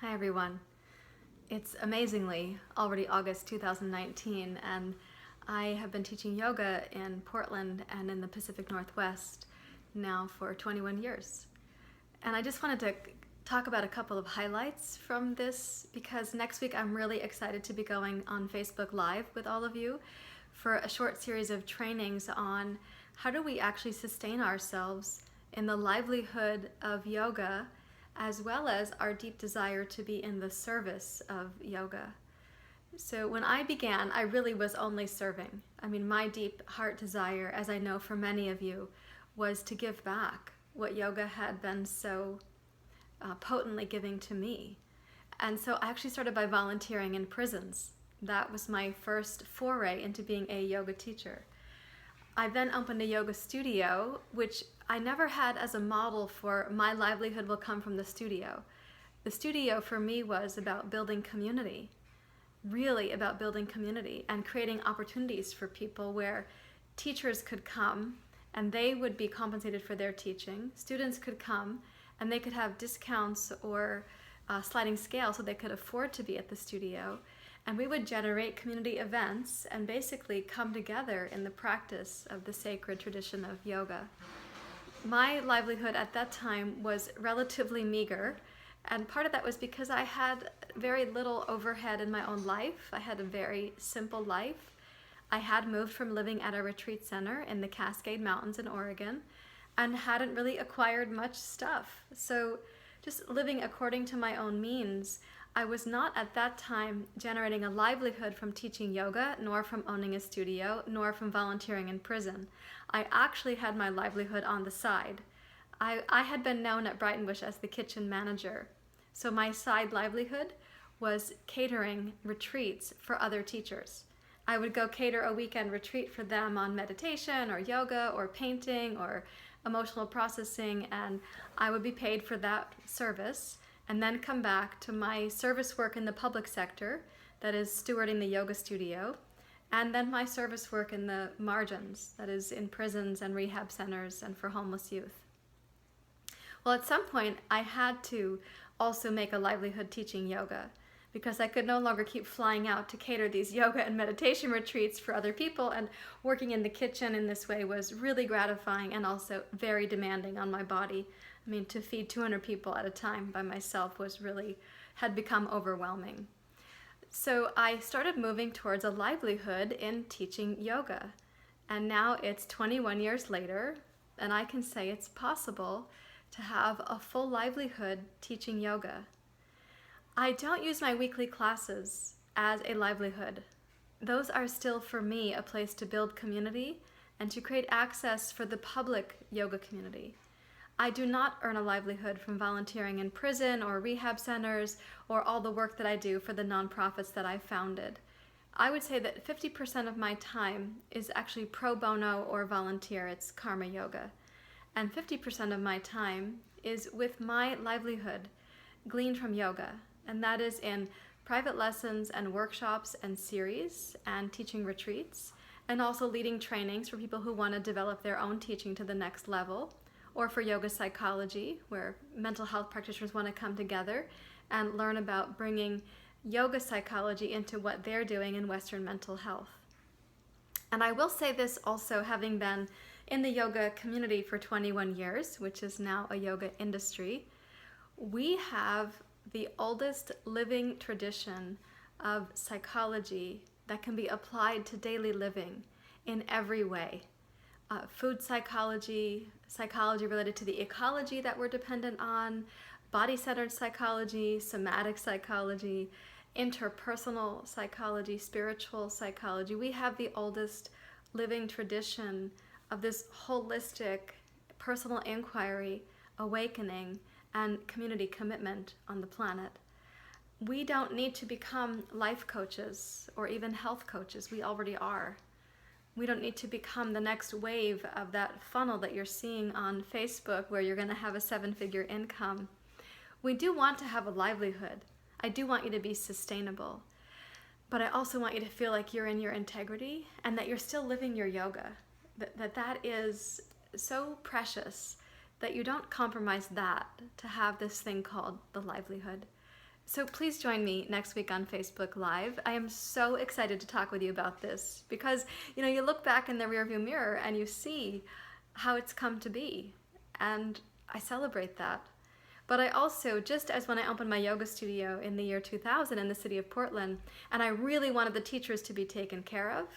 Hi everyone. It's amazingly already August 2019 and I have been teaching yoga in Portland and in the Pacific Northwest now for 21 years. And I just wanted to talk about a couple of highlights from this because next week I'm really excited to be going on Facebook Live with all of you for a short series of trainings on how do we actually sustain ourselves in the livelihood of yoga, as well as our deep desire to be in the service of yoga. So when I began, I really was only serving. I mean, my deep heart desire, as I know for many of you, was to give back what yoga had been so potently giving to me. And so I actually started by volunteering in prisons. That was my first foray into being a yoga teacher. I then opened a yoga studio, which I never had as a model for my livelihood will come from the studio. The studio for me was about building community, really about building community and creating opportunities for people where teachers could come and they would be compensated for their teaching. Students could come and they could have discounts or sliding scale so they could afford to be at the studio. And we would generate community events and basically come together in the practice of the sacred tradition of yoga. My livelihood at that time was relatively meager, and part of that was because I had very little overhead in my own life. I had a very simple life. I had moved from living at a retreat center in the Cascade Mountains in Oregon and hadn't really acquired much stuff. So just living according to my own means, I was not at that time generating a livelihood from teaching yoga, nor from owning a studio, nor from volunteering in prison. I actually had my livelihood on the side. I had been known at Brighton Bush as the kitchen manager. So my side livelihood was catering retreats for other teachers. I would go cater a weekend retreat for them on meditation or yoga or painting or emotional processing, and I would be paid for that service and then come back to my service work in the public sector, that is stewarding the yoga studio, and then my service work in the margins, that is in prisons and rehab centers and for homeless youth. Well, at some point, I had to also make a livelihood teaching yoga because I could no longer keep flying out to cater these yoga and meditation retreats for other people, and working in the kitchen in this way was really gratifying and also very demanding on my body. I mean, to feed 200 people at a time by myself had become overwhelming. So I started moving towards a livelihood in teaching yoga. And now it's 21 years later, and I can say it's possible to have a full livelihood teaching yoga. I don't use my weekly classes as a livelihood. Those are still, for me, a place to build community and to create access for the public yoga community. I do not earn a livelihood from volunteering in prison or rehab centers or all the work that I do for the nonprofits that I founded. I would say that 50% of my time is actually pro bono or volunteer. It's karma yoga. And 50% of my time is with my livelihood gleaned from yoga. And that is in private lessons and workshops and series and teaching retreats, and also leading trainings for people who want to develop their own teaching to the next level, or for yoga psychology, where mental health practitioners want to come together and learn about bringing yoga psychology into what they're doing in Western mental health. And I will say this also, having been in the yoga community for 21 years, which is now a yoga industry, we have the oldest living tradition of psychology that can be applied to daily living in every way. Food psychology, psychology related to the ecology that we're dependent on, body-centered psychology, somatic psychology, interpersonal psychology, spiritual psychology. We have the oldest living tradition of this holistic personal inquiry, awakening, and community commitment on the planet. We don't need to become life coaches or even health coaches. We already are. We don't need to become the next wave of that funnel that you're seeing on Facebook where you're going to have a 7-figure income. We do want to have a livelihood. I do want you to be sustainable. But I also want you to feel like you're in your integrity and that you're still living your yoga. That is so precious that you don't compromise that to have this thing called the livelihood. So please join me next week on Facebook Live. I am so excited to talk with you about this because, you look back in the rearview mirror and you see how it's come to be. And I celebrate that. But I also, just as when I opened my yoga studio in the year 2000 in the city of Portland, and I really wanted the teachers to be taken care of,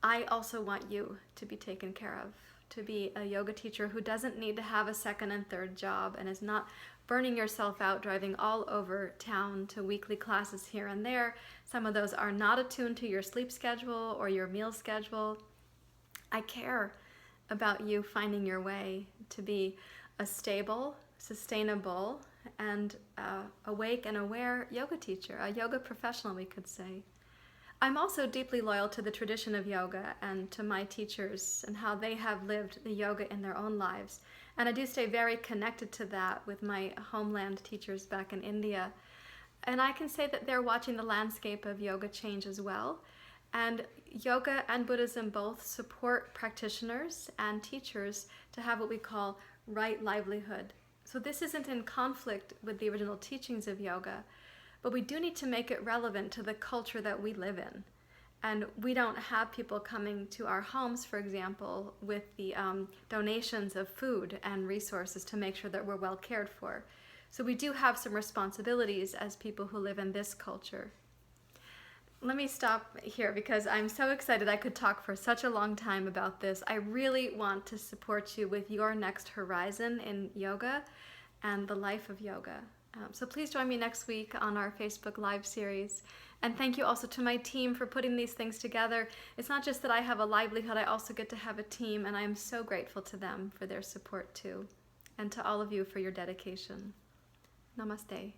I also want you to be taken care of, to be a yoga teacher who doesn't need to have a second and third job and is not burning yourself out driving all over town to weekly classes here and there. Some of those are not attuned to your sleep schedule or your meal schedule. I care about you finding your way to be a stable, sustainable, and awake and aware yoga teacher, a yoga professional, we could say. I'm also deeply loyal to the tradition of yoga and to my teachers and how they have lived the yoga in their own lives. And I do stay very connected to that with my homeland teachers back in India. And I can say that they're watching the landscape of yoga change as well. And yoga and Buddhism both support practitioners and teachers to have what we call right livelihood. So this isn't in conflict with the original teachings of yoga, but we do need to make it relevant to the culture that we live in. And we don't have people coming to our homes, for example, with the donations of food and resources to make sure that we're well cared for. So we do have some responsibilities as people who live in this culture. Let me stop here because I'm so excited. I could talk for such a long time about this. I really want to support you with your next horizon in yoga and the life of yoga. So please join me next week on our Facebook Live series. And thank you also to my team for putting these things together. It's not just that I have a livelihood, I also get to have a team, and I am so grateful to them for their support too. And to all of you for your dedication. Namaste.